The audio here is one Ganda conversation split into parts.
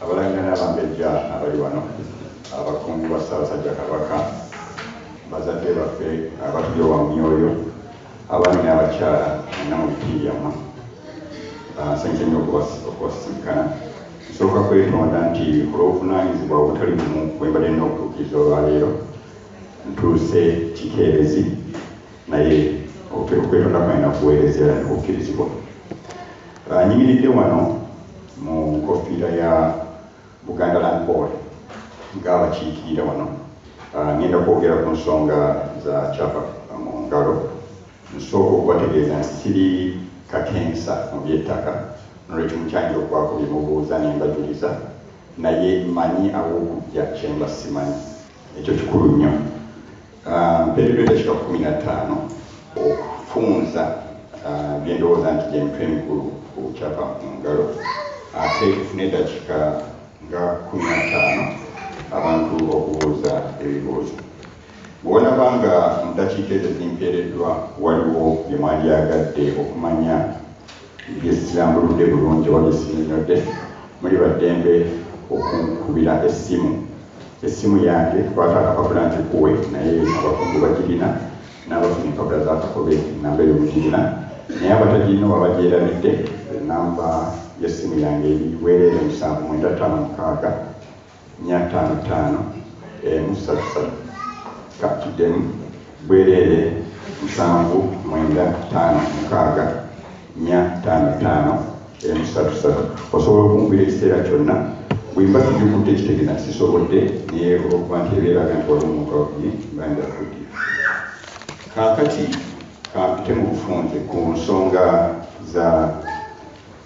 abalangira n'abambejja abali wano abakungu ba Ssaabasajja Kabaka bazadde baffe abatuli wa Myoyo abaami n'abakyala namubitiiryamu nsanyusa nnyo okubasisinkana nsooka kwetonda nti olw'obuvunaanyizibwa obutali bumu bwe mbadde n'okutuukiriza olwaleero ntuuse kikeerezi naye okwetonda kwange nakuweereza era n'okukkirizibwa nyimiridde wano mu nkofiira ya Buganda Land Board ng'abakiikirira wano ngenda kwogera ku nsonga za kyapa mu ngalo nsooka okubategeeza nti siri kakensa mu by'ettaka nolwekyo mukyanyira okubaako bye mubuuza ne mbajuliza naye mmanyi aw'okujja kye mba simanyi ekyo kikulu nnyo mpeereddwa eddakiika 15 okufunza bye ndowooza nti gye mitwe emikulu ku kyapa mu ngalo ate tufune eddakiika nga 15 abantu okubuuza ebibuuzo bw'onaba nga mu ddakiika ezo zimpeereddwa waliwo bye mwandyagadde okumanya byesirambuludde bulungi oba byesinyonyodde muli baddembe okunkubira essimu yange kwata akapapula nkikuwe naye abakungu bagirina n'abafuna empapula z'akakobe namba eyo mugirina naye abatagirina oba bagyerabidde enamba y'essimu yange eriweerere 795 455 133 kakidemu bwereere 795 455 133 osobola okunkubira ekiseera kyonna bwemba kijjukudde ekitegeeza nti sisobodde naye olwokuba nti ebeeraga nti wali omuntu wakubi mbanza kuddi kaakati kampite mu bufunze ku nsonga za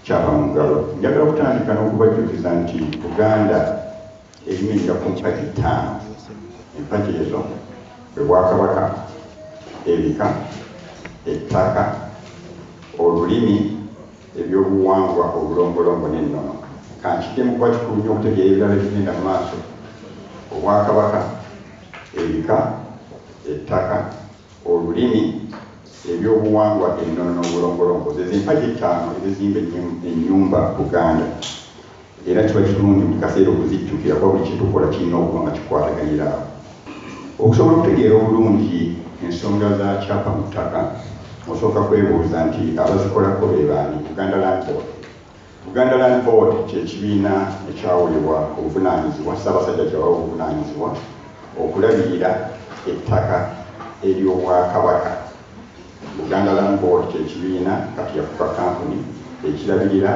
kyapa mu ngalo njagala kutandika n'okubajjukiza nti Buganda erimirira ku mpagi 5 empagi ezo bwe Bwakabaka, ebika, ettaka, olulimi, ebyobuwangwa, obulombolombo n'ennono kankidde mu kuba kikulu nnyo okutegeera ebirala ebigenda mu maaso Obwakabaka, ebika, ettaka, olulimi, ebyobuwangwa, ennono n'obulombolombo ze empagi 5 ezizimba ennyumba Buganda era kiba kirungi mu kaseera okuzijjukira kuba buli kitukola kirina okuba nga kikwataganyira awo okusobola okutegeera obulungi ensonga za kyapa mu ttaka osooka kwebuuza nti abazikolako be baani Buganda Land Board kyekibiina ekyawulibwa obuvunaanyizibwa Ssaabasajja kyawa obuvunaanyizibwa okulabirira ettaka ery'Obwakabaka. Buganda Land Board kyekibiina kati yafuka kampuni ekirabirira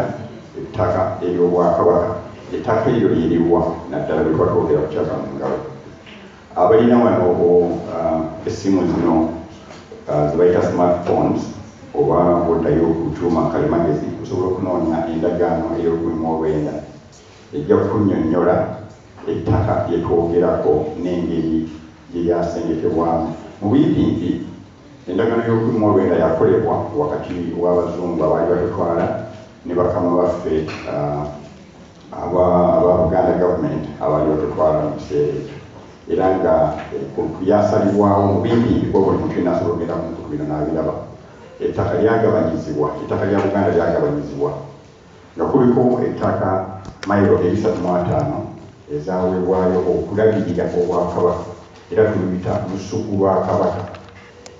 ettaka ery'Obwakabaka. Ettaka eryo lyeriwa naddala bwe twatwogera ku kyapa mu ngalo abalina wano essimu zino zibayita smartphones oba boddayo ku kyuma kalimagezi osobola okunoonya endagaano ey'olw'omwenda ejja kukunnyonnyola ettaka lyetwogerako n'engeri gye lyasengetebwamu mu buyimpimpi endagaano y'olw'omwenda yakolebwa wakati w'abazungu abaali batutwala ne bakama baffe aba Buganda government abaali batutwala mu kiseera ekyo era nga yasalibwawo mu buyimpimpi bwa buli muntu yenna asobola okugenda ku ntuku bino n'abiraba ettaka lyagabanyizibwa ettaka lya Buganda lyagabanyizibwa nga kuliko ettaka mayiro 35 ezaweebwayo okulabirira Obwakabaka era tuluyita lusuku lwa Kabaka.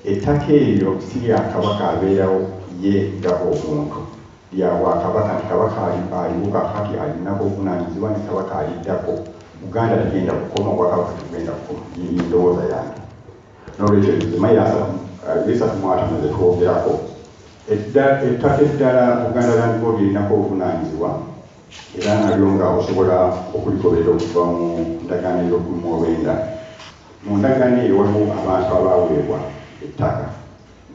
Ettaka eryo si lya Kabaka abeerawo ye nga omuntu lya Bwakabaka nti Kabaka aliwo kakati alinako obuvunaanyizibwa ne Kabaka aliddako Buganda tugenda kukoma Obwakabaka tugenda kukoma ndowooza yange n'olwekyo mayiro 35 ze twogerako ettaka eddala Buganda Land Board erinako obuvunaanyizibwa era nalyo nga osobola okulikoberera okuva mu ndagaano ey'olw'omwenda. Mu ndagaano eyo waliwo abantu abaaweebwa ettaka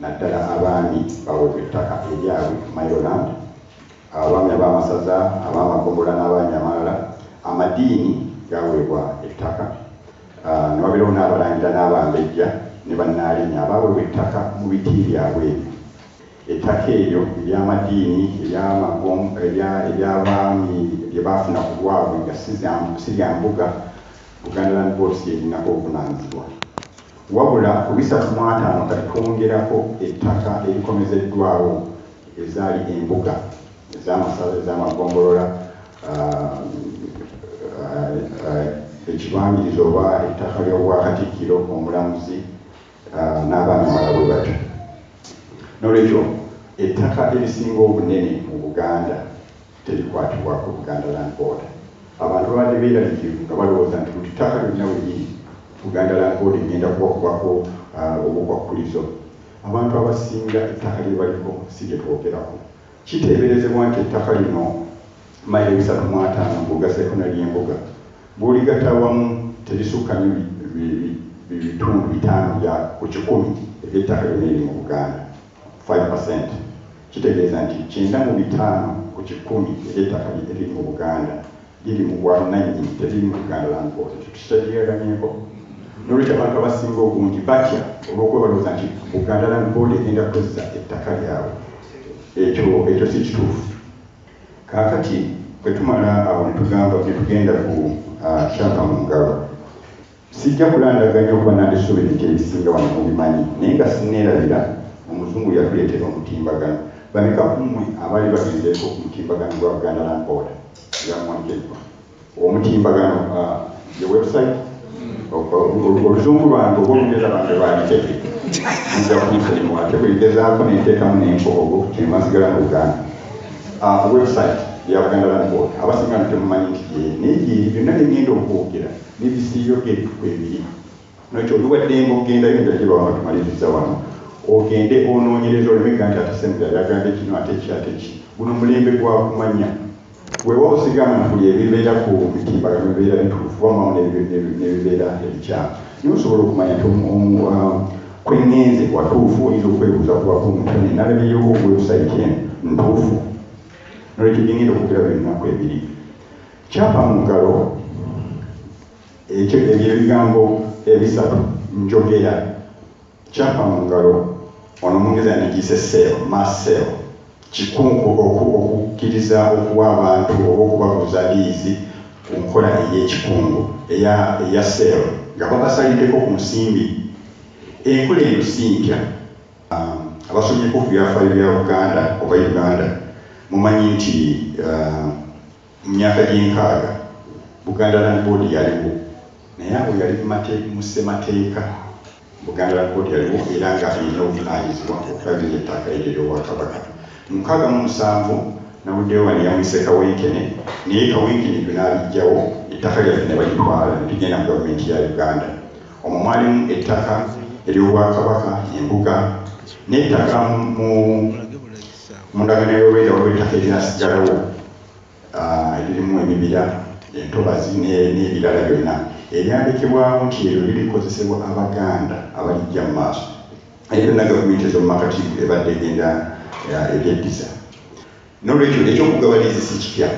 naddala abaami baweebwa ettaka eryabwe Mayoland, abaami ab'amasaza, ab'amagombola n'abaami amalala, amadiini gaweebwa ettaka ne wabeerawo n'abalangira n'abambejja ne bannaalinnya abaaweebwa ettaka mu biti byabwe. Ettaka eryo ery'amadiini ery'abaami bye baafuna ku bwabwe nga si lya mbuga Buganda Land Board erinako obuvunaanyizibwa wabula ku 35 kati twongerako ettaka erikomezeddwawo ezaali embuga ez'amasaza ez'amagombolola ekibangirizo oba ettaka ly'obwakatikkiro omulamuzi n'abaami abalala bwe batyo. N'olwekyo ettaka erisinga obunene mu Buganda terikwatibwako Buganda Land Board. Abantu babadde beeraliikirivu nga balowooza nti buli ttaka lyonna we liri Buganda Land Board egenda kubakubako obukwakkulizo. Abantu abasinga ettaka lye baliko si lye twogerako. Kiteeberezebwa nti ettaka lino mayiro 305 mbuga sekonali y'embuga bw'oligatta awamu terisukka bitundu 5 ku 10 eby'ettaka lyonna eriri mu Buganda, 5%. Kitegeeza nti 9.5 ku 10 eby'ettaka eriri mu Buganda liri mu bwannannyini, teriri mu Buganda Land Board. Tukitegeeraganyeko. N'olwekyo abantu abasinga obungi batya olw'okuba balowooza nti Buganda Land Board egenda kukozesa ettaka lyabwe. Ekyo si kituufu. Kaakati bwe tumala awo ne tugenda ku kyapa mu ngalo, sijja kulandaganya okuba nandisuubira nti ebisinga wano mubimanyi, naye nga sinneerabira omuzungu yatuleetera omutimbagano. Bameka kumwe abaali bagenzeeko ku mutimbagano gwa Buganda Land Board yamuwanikirwa omutimbagano the website oluzungu lwange oba olugeza bange baaliteke nja kunsalimu ate bwegezaako nenteekamu n'enkoogo kyemasigala mu Buganda. Website ya Buganda Land Board abasinga ntemumanyi nti naye gyeri byonna negenda okwogera n'ebisiiyo byebiri. N'ekyo oliwaddenga ogendayo nga gye baba batumaliriza wano ogende onoonyereza olemega nti ate sembula yagambe kino ate ki ate ki. Guno mulembe gwa kumanya. Weewa osigama nti buli ebibeera ku mitimbagano bibeera bituufu wamu n'ebibeera ebikyamu. Naye osobola okumanya nti kwengenze watuufu oyinza okwebuuza kubako omutone nalabeyo website eno ntuufu. N'olwekyo gengenda okugera byonnaku ebiri. Kyapa mu ngalo ekyo ebyo ebigambo ebisatu njogera. Kyapa mu ngalo ono Omungereza yanigiyise sale, mass sale. Kikungu okukkiriza okuwa abantu oba okubaguza liizi ku nkola ey'ekikungu eya sale nga babasaliddeko ku nsimbi. Enkola eno si mpya. Abasomyeko ku byafaayo bya Buganda oba Uganda mumanyi nti mu myaka gy'enkaaga Buganda Land Board yaliwo, naye abo yali mu ssemateeka. Buganda Land Board yaliwo era nga erina obuvunaanyizibwa okulabirira ettaka eryo ery'Obwakabaka. Mu 67 nawuddeyo wano yamwise Kawenkene, naye Kawenkene byo n'abijjawo, ettaka lyaffe ne balitwala ne tugenda mu gavumenti ya Uganda. Omwo mwalimu ettaka ery'Obwakabaka, embuga n'ettaka mu ndagaano y'olwenda waliwo ettaka erinasigalawo eririmu emibira, entobazi n'ebirala byonna eryalekebwawo nti eryo lirikozesebwa Abaganda abalijja mu maaso. Era byonna gavumenti ez'omumakati ebadde egenda ebyeddiza. N'olwekyo ekyokugabaliza si kipya.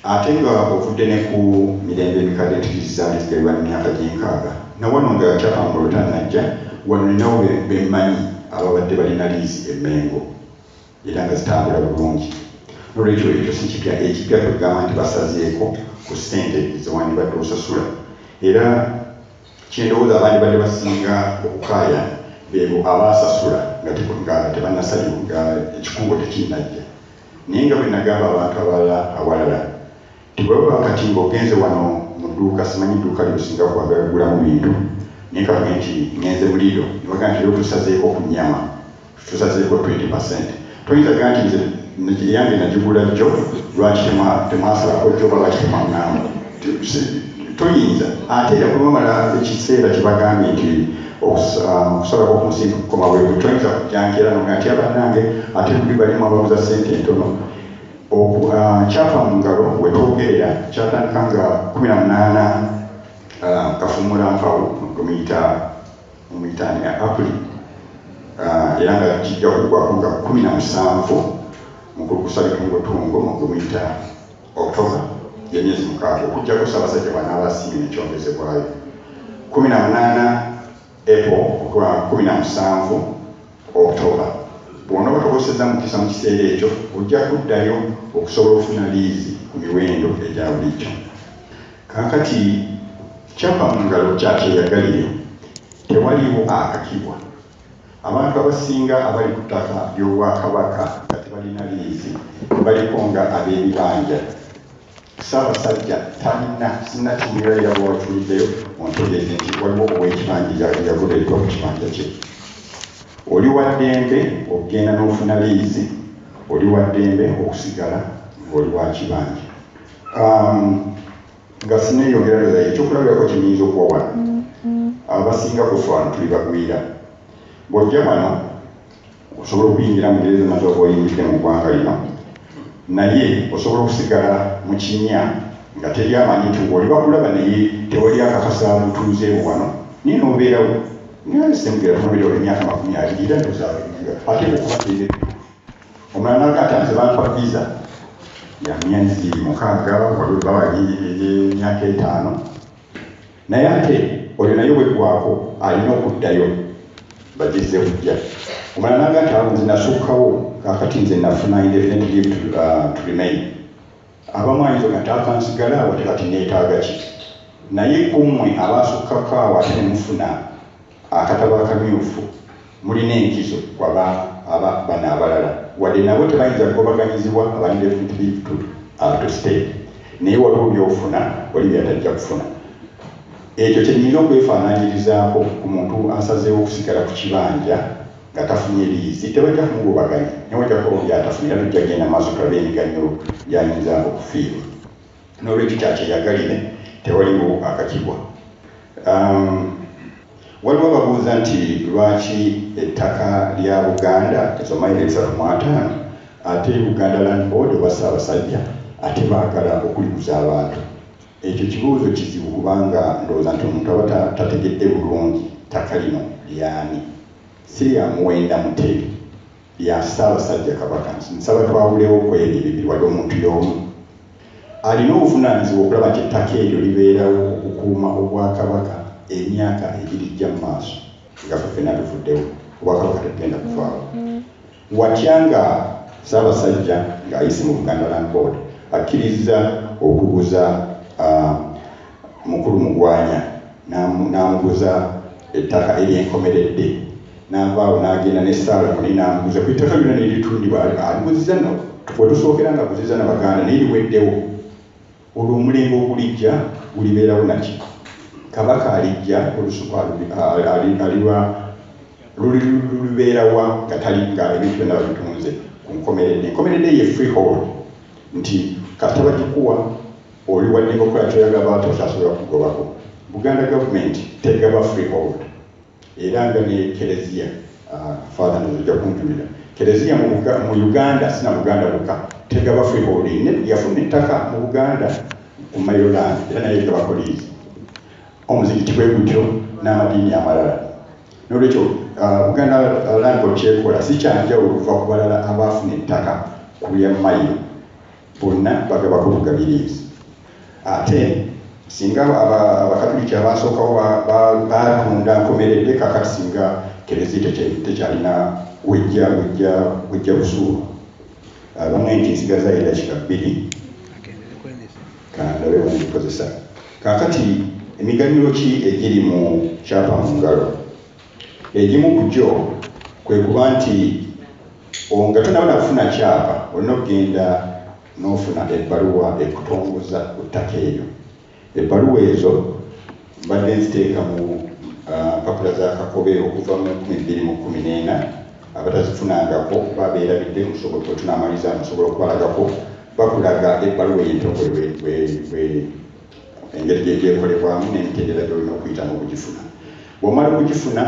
Ate nga ovudde ne ku mirembe emikadde ntikiriza ezigalibwa mu myaka gy'enkaaga na wano nga Kyapa mu ngalo tannajja wano ninawo bemmanyi ababadde balina liizi emmengo era nga zitambula bulungi. N'olwekyo ekyo si kipya. Ekipya kwegamba nti basazeeko ku ssente zewandibadde osasula. Era kyendowooza abandi badde basinga okukaaya beebo abaasasula nga tebannasalibwa nga ekikungo tekinnajja. Naye nga bwe nagamba abantu awalala nti bweba kati ng'ogenze wano mu dduuka, simanyi dduuka lyosinga kwagala kugulamu bintu, naye kabe nti ngenze mu Lidl ne bagamba nti lero tusazeeko ku nnyama, tusazeeko 20%. Toyinza gamba nti nze eyange nagigula jjo lwaki temwasalako jjo oba lwaki temwaŋŋamba. Toyinza. Ate era bwe bamala ekiseera kibagambye nti okusalako ku nsi kukoma bwe toyinza kujanjera nga nti abannange ate tuli balimu ababuza ssente entono. Kyapa mu ngalo we twogerera kyatandika nga 18 Kafumula Mpawu mu mitaani ya April era nga kijja kuggwako nga 17 mu kulukusa bitungotungo mu gumuyita October y'emyezi 6 okujjako Ssaabasajja bw'anaabasiimye n'ekyongezebwayo 18 April okuba 17 October. Bw'ona batokosezza mukisa mu kiseera ekyo ojja kuddayo okusobola okufuna liizi ku miwendo egya bulijjo. Kaakati Kyapa mu ngalo kyakyeyagalire tewaliwo akakibwa. Abantu abasinga abali ku ttaka ly'Obwakabaka nga tebalina liizi baliko nga ab'ebibanja Ssaabasajja talina sinnakinywerera bwewatuliddeyo ontegeeze nti waliwo ow'ekibanja yagoleddwa ku kibanja kye. Oli wa ddembe okugenda n'ofuna liizi, oli wa ddembe okusigala ng'oli wa kibanja. Nga sinneeyongereza ekyokulabirako kiyinza okuwa wano abasinga kufa wano tuli bagwira. Bw'ojja wano osobola okuyingira mu ngereza maze oba oyingidde mu ggwanga lino, naye osobola okusigala mu kinnya nga teri amanyi nti ng'oli bakulaba naye tewali akakasa butuuzeewo wano naye n'obeerawo semugera tunobeerawo emyaka 20 era ndozaaga ate okuba teere omulala n'agatanze bampa visa ya myezi 6 waliwo bawaemyaka 5 naye ate oyo naye bweggwako alina okuddayo bagezze bujja. Omulala n'agati awo nze nasukkawo kakati nze nafuna indefinite leave to remain. Abamu ayinza nga taakansigala awo tekati neetaaga ki naye kummwe abasukkako awo ate ne mufuna akatabo akamyufu mulina enkizo kwaba bano abalala wadde nabo tebayinza kugobaganyizibwa aba indefinite leave to stay naye waliwo byofuna wali byatajja kufuna. Ekyo kyenyinza okwefaananyirizaako ku muntu asazeewo okusigala ku kibanja nga tafunye liizi tebajja kumugobaganya naye wajja kuba byatafunira tujja genda maaso tulabe emiganyulo gyayinza okufiirwa. N'olwekyo kyakyeyagalire tewaliwo akakibwa. Waliwo ababuuza nti lwaki ettaka lya Buganda ezo mayiro 35 ate Buganda Land Board oba Ssaabasajja ate baagala okuliguza abantu. Ekyo kibuuzo kizibu kubanga ndowooza nti omuntu aba tategedde bulungi ttaka lino lyani. Si lya Muwenda Mutebi, lya Ssaabasajja Kabaka. Nsaba twawulewo ku ebyo bibiri wali omuntu y'omu alina obuvunaanyizibwa okulaba nti ettaka eryo libeerawo okukuuma Obwakabaka emyaka egirijja mu maaso nga ffenna tuvuddewo Obwakabaka tugenda kuvaawo. Watya nga Ssaabasajja ng'ayise mu Buganda Land Board akkiriza okuguza mukulu Mugwanya n'amuguza ettaka eryenkomeredde n'avaawo n'agenda ne Saalumoni n'amuguza ku ettaka lyonna neritundibwa aliguziza no bwe tusookera nga aguziza n'Abaganda naye liweddewo. Olwo omulembe ogulijja gulibeerawo naki Kabaka alijja olusuku lulibeerawa nga tali nga ebintu byonna babitunze ku nkomeredde. Enkomeredde ye freehold nti kasita bagikuwa oli wadde ngaokola kyoyaga baata osasobola kugobako. Buganda government tegaba freehold era nga ne Kereziya father nozojja kunjulira Kereziya mu Uganda sina Buganda luka tegaba freehold yafuna ettaka mu Buganda ku Maryland era naye gaba poliisi omuzikiti bwe gutyo n'amadiini amalala. N'olwekyo Buganda Land Board kyekola si kyanjawulo okuva ku balala abaafuna ettaka ku lya mayiro bonna bagabako bugabirizi. Ate singa abakatuliki abasookawo batunda nkomeredde kakati singa Kereziya tekyalina wejja busuulu bamwe nti nsigaza eddakiika 2 kandabe bwegikozesa. Kakati emiganyulo ki egiri mu kyapa mu ngalo? Egimu ku gyo kwe kuba nti nga tonabona kufuna kyapa olina okugenda n'ofuna ebbaluwa ekutongoza ku ttaka eryo. Ebbaluwa ezo mbadde nziteeka mu mpapula za Kakobe okuva mu 2014 abatazifunangako babeerabidde musobola tunamaliza musobola okubalagako bakulaga ebbaluwa ey'entongole engeri gyegyekolebwamu n'emitendera gyolina okuyitamu okugifuna. Bw'omala okugifuna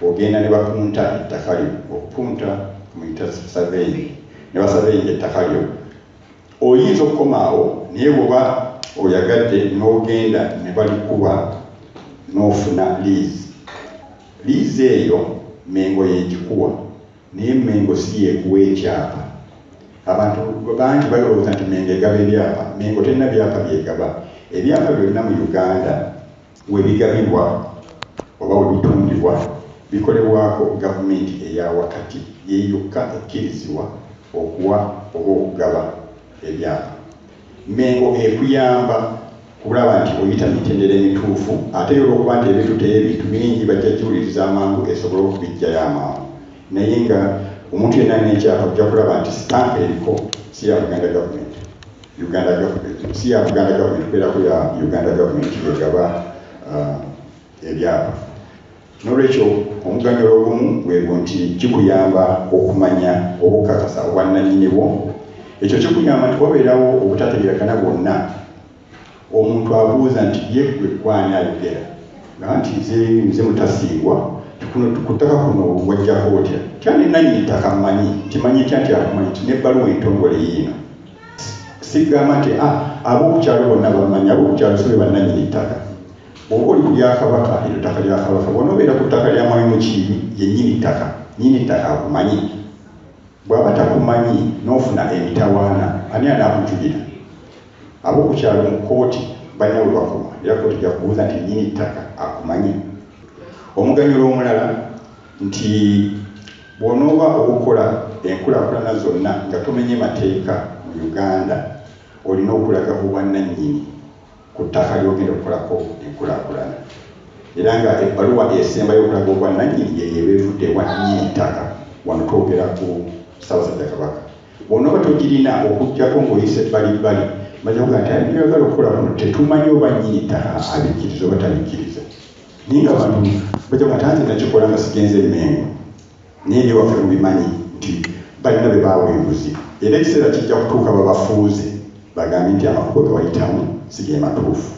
ogenda ne bapunta ettaka lyo okupunta muyita surveying ne basaveyinga ettaka lyo. Oyinza okukomaawo naye bw'oba oyagadde n'ogenda ne balikuwa n'ofuna liizi. Liizi eyo Mengo yegikuwa naye Mengo si yeekuwa ekyapa. Abantu bangi balowooza nti Mengo egaba ebyapa. Mengo terina byapa byegaba. Ebyapa byonna mu Uganda we bigabibwa oba we bitundibwa bikolebwako gavumenti eya wakati yeyokka ekkirizibwa okuwa oba okugaba ebyapa. Mengo ekuyamba kulaba nti oyita mitendera emituufu ate olw'okuba nti ebintu ebintu bingi bajja kiwuliriza amangu esobola okubijjayo amangu. Naye nga omuntu yenna n'ekyapa ojja kulaba nti sitampa eriko si ya Buganda gavumenti Uganda government si ya Uganda government beera ku ya Uganda government egaba ebyapa. N'olwekyo omuganyulo ogumu bwego nti kikuyamba okumanya obukakasa obwannannyini bwo. Ekyo kikuyamba nti wabeerawo obutategeeragana bwonna omuntu abuuza nti ye gwe gwani ayogera nga nti nze mutasingwa ku ttaka kuno wajjako otya kyani nannyini ttaka mmanyi kimanyi tya nti akumanyi nti n'ebbaluwa entongole yiino sigamba nti ab'okukyalo bonna bamanyi ab'okukyalo so be bannannyini ttaka. Bw'oba oli ku lyakabaka eryo ttaka lya kabaka bw'ona obeera ku ttaka lya mwami Mukiibi ye nnyini ttaka akumanyi. Bw'aba takumanyi n'ofuna emitawaana ani anaakujulira? Ab'okukyalo mu kkooti balina we bakoma era kkooti ejja kubuuza nti nnyini ttaka akumanyi. Omuganyulo omulala nti bw'onooba okukola enkulaakulana zonna nga tomenye mateeka mu Uganda olina okulaga obwannannyini ku ttaka ly'ogenda okukolako enkulaakulana. Era nga ebbaluwa esembayo okulaga obwannannyini yeeba evudde ewa nnyini ttaka wano twogera ku Ssaabasajja Kabaka. Bw'onooba togirina okuggyako ng'oyise ebbalibbali bajja kugaa nti ayagala okukola kuno tetumanyi oba nnyini ttaka abikkiriza oba tabikkiriza. Naye nga abantu bajja kugaa nti anze nakikola nga sigenze Mmengo naye ebyewaffe mubimanyi nti balina be baawa enguzi. Era ekiseera kijja kutuuka babafuuze bagambye nti amakubo ge wayitamu si ge matuufu.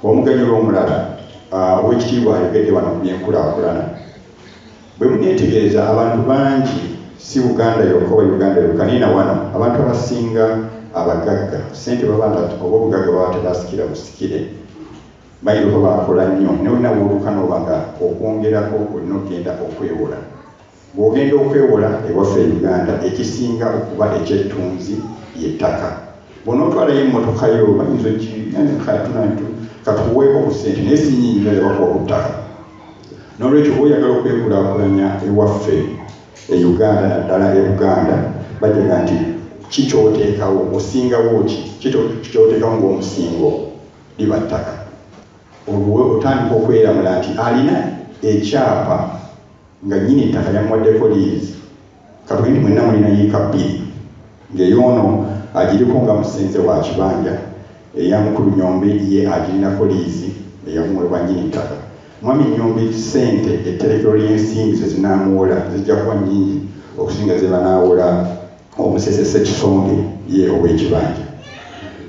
Omuganyulo omulala ow'ekitiibwa ayogedde wano ku byenkulaakulana. Bwe muneetegereza abantu bangi si Uganda yokka oba Uganda yokka naye na wano abantu abasinga abagagga ssente babanda oba obugagga baba tebasikira busikire bayinza okuba baakola nnyo naye olina bw'oluuka n'oba nga okwongerako olina okgenda okwewola. Bw'ogenda okwewola ewaffe e Uganda ekisinga okuba ekyettunzi y'ettaka. Bw'onootwalayo emmotoka yo bayinza katuweeko ku ssente naye si nnyingi nnyo ebakuwa ku ttaka. N'olwekyo oba oyagala okwekulaakulanya ewaffe e Uganda naddala e Buganda bajjaga nti kikyoteekawo osingawo ki kikyoteekawo ng'omusingo liba ttaka. Olwo otandika okweramula nti alina ekyapa nga nnyini ttaka yamuwaddeko liizi katugende mwenna mulina yiika 2 ng'eyoono agiriko nga musenze wa kibanja eyamukulu Nyombe ye agirinako liizi eyamuweebwa nnyini ttaka. Mwami Nyombe ssente etterekero ly'ensimbi ze zinaamuwola zijja kuba nnyingi okusinga ze banaawola Omusese Ssekisonge ye ow'ekibanja.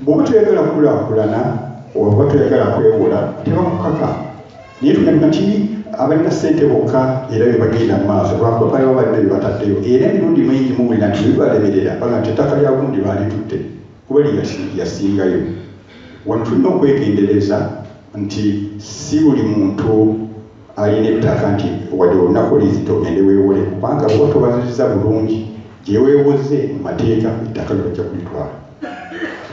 Bw'oba toyagala kukulaakulana oba toyagala kwewola tebakukaka. Naye tugamba nti abalina ssente bokka era bye bagenda mu maaso lwakuba baliba balina bye bataddeyo era emirundi mingi muwulira nti bibalemerera baga nti ettaka lya gundi baalitutte kuba yasingayo. Wano tulina okwegendereza nti si buli muntu alina ettaka nti wadde olunaku liizi togende weewole kubanga bw'oba tobazizza bulungi gye weewoze mu mateeka ettaka lyojja kulitwala.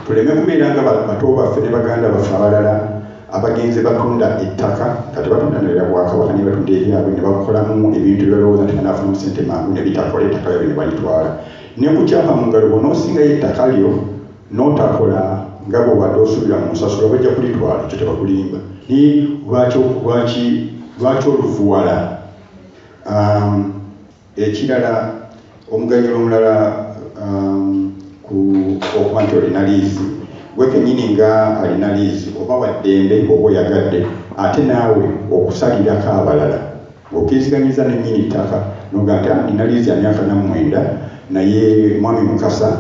Tuleme kubeera nga bato baffe ne baganda baffe abalala abagenze batunda ettaka kati batunda nalera Bwakabaka ne batunda ebyabwe ne bakolamu ebintu byalowooza nti banaafunamu ssente mangu ne bitakola ettaka lyabwe ne balitwala. Ne kukyapa mu ngalo bw'onoosingayo ettaka lyo n'otakola nga bw'obadde osuubira mu nsasula bajja kulitwala ekyo tebakulimba. Naye lwaki oluvuwala? Ekirala omuganyulo omulala okuba nti olina liizi gwe kennyini nga alina liizi oba waddembe oba oyagadde ate naawe okusalirako abalala ng'okkiriziganyiriza nennyini ttaka noga nti nina liizi ya myaka 9 naye mwami Mukasa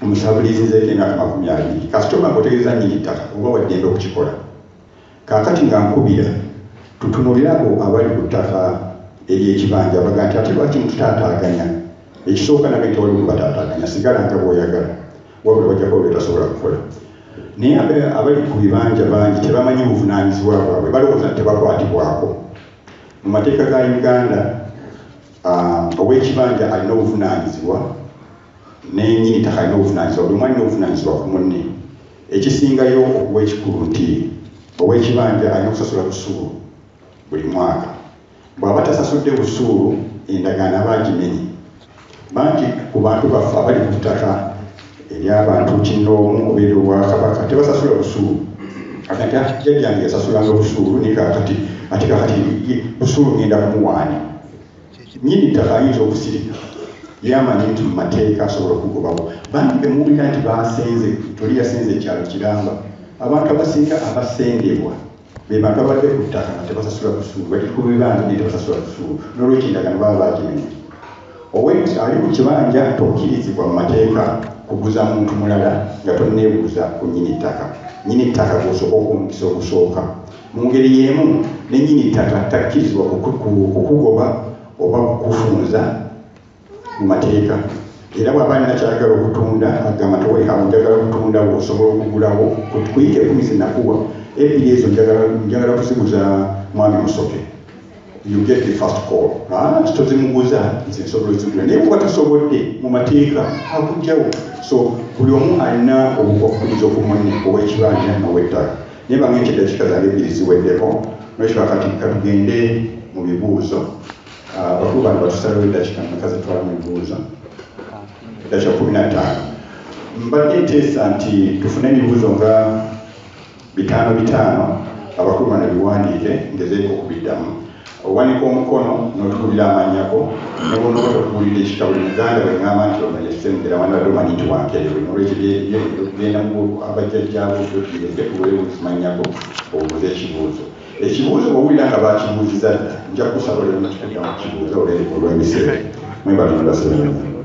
omusabuliizinzeeko emyaka 20 kasitoma ng'otegeeza nnyini ttaka oba waddembe okukikola. Kaakati nga nkubira tutunulire abo abali ku ttaka ery'ekibanja baga nti ate lwaki mututaataaganya? Ekisooka nabwe nti waliwo bataataaganya sigala nga bw'oyagala wabula bajja kuba betasobola kukola. Naye abali ku bibanja bangi tebamanyi buvunaanyizibwa bwabwe balowooza nti tebakwatibwako. Mu mateeka ga Uganda ow'ekibanja alina obuvunaanyizibwa n'ennyini ttaka alina obuvunaanyizibwa buli omu alina obuvunaanyizibwa ku munne. Ekisingayo okuba ekikulu nti ow'ekibanja alina okusasula busuulu buli mwaka. Bw'aba tasasudde busuulu endagaano aba agimenye. Bangi ku bantu baffe abali ku ttaka ery'abantu kinnoomu oba ery'Obwakabaka tebasasula busuulu. Ate jjajjange yasasulanga obusuulu naye kakati busuulu ngenda kumuwaani. Nnyini ttaka ayinza okusirika yamanyi nti mu mateeka asobola okugobawo. Bangi bemuwulira nti basenze, toli yasenze ekyalo kiramba. Abantu abasinga abasendebwa be bantu abadde ku ttaka nga tebasasula busuulu, bali ku bibanja naye tebasasula busuulu, n'olwekyo endagaano baba baagimenya. Owenti ali ku kibanja tokkirizibwa mu mateeka kuguza muntu mulala nga tonneebuuza ku nnyini ttaka. Nnyini ttaka gw'osooka okumukisa ogusooka. Mu ngeri y'emu ne nnyini ttaka takkirizibwa kukugoba oba kukufunza mu mateeka. Era bw'aba alina ky'ayagala okutunda agamba nti weekawo njagala okutundawo, osobola okugulawo, kuyita 10 zinakuwa, 2 ezo njagala kuziguza mwami Musoke. You get the first call. Tozimuguza nze nsobola okuzigula. Naye kuba tasobodde mu mateeka akugjawo. So buli omu alina obukwakkuliza okumunne obw'ekibanja n'obw'ettaka. Naye bange nti eddakiika zange 2 ziweddeko, n'ekyo kati katugende mu bibuuzo. Bakulu bano batusalawo eddakiika mmeka zitwala mu bibuuzo. Eddakiika 15. Mbadde nteesa nti tufune ebibuuzo nga 5 abakulu bano biwandiike ngezeeko okubiddamu. Owanika omukono n'otukubira amanyako ne bw'onooba totubuulira ekika buli muganda bwe ŋŋamba nti ono yesembera wano badde omanyi nti wankerewe, n'olwekyo genda mu abajjajjaabo tugende tuweewo kimanyako obuuze ekibuuzo. Ekibuuzo bw'owulira nga baakibuuziza dda nja kusaba olw'ekikuddamu kibuuza olw'ebiseera. Mwebatonda Ssebayo.